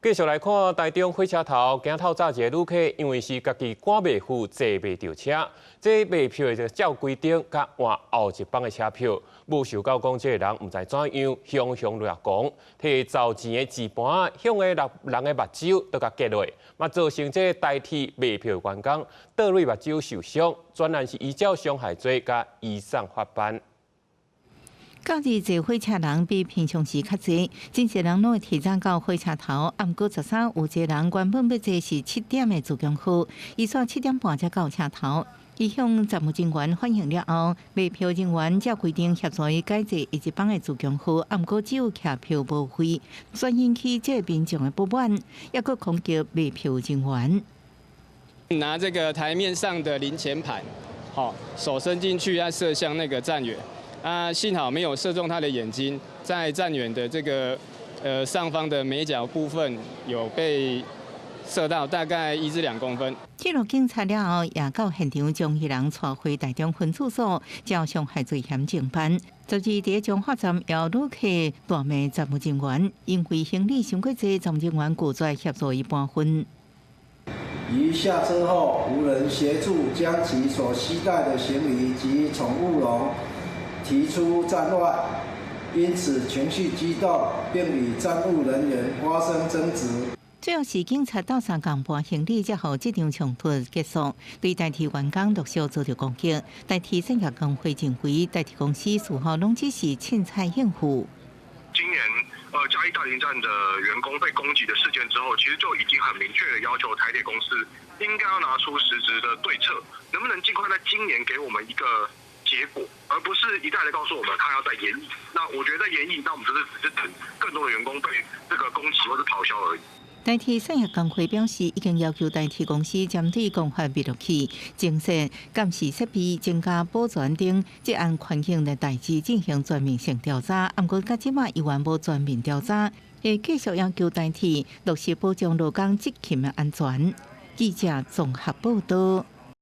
继续来看台中火车头，今透早一个旅客因为是家己赶袂赴，坐袂到车，这卖票的照规定，甲换后一班的车票，无想到讲这个人毋知怎样，凶凶掠狂，摕找钱的纸盘向个人的目睭都甲夹落，嘛造成这代替卖票的员工倒落目睭受伤，专案是依照伤害罪甲移送法办。 假日坐火车人比平常时较侪，真侪人拢会提早到火车头。暗过13有一个人原本要坐是7点的自强号，伊煞7点半才到车头。伊向站务人员反映了后，卖票人员照规定协助伊改坐伊一班的自强号，暗过只有客票无费，所以引起这民众的不满，也佫攻击卖票人员。拿这个台面上的零钱盘，手伸进去要射向那个站员。 幸好没有射中他的眼睛，在站员的这个上方的眉角部分有被射到，大概1至2公分。记录警察了后，也到现场将迄人带回台中分处所，交伤害罪嫌侦办。12在中华站由旅客大骂站务人员，因为行李伤过侪，站务人员拒绝协助伊搬分。 于下车后无人协助将其所携带的行李及宠物笼 提出站外，因此情绪激动，并与站务人员发生争执。最后是警察到3共搬行李，才让这场冲突结束。对代替员工陆续遭到攻击，代替产业工会认为，代替公司事后拢只是凊彩应付。今年嘉义大林站的员工被攻击的事件之后，其实就已经很明确的要求台铁公司应该要拿出实质的对策，能不能尽快在今年给我们一个 结果，而不是一再的告诉我们他要再延役。那我觉得在延役，那我们只是等更多的员工被这个攻击或是咆哮而已。代替产业工会表示，已经要求代替公司针对公法灭落器、精神、监视设备、增加保全等这案环境的代志进行全面性调查。不过，到即马依然无全面调查，会继续要求代替落实保障劳工执勤的安全。记者综合报道。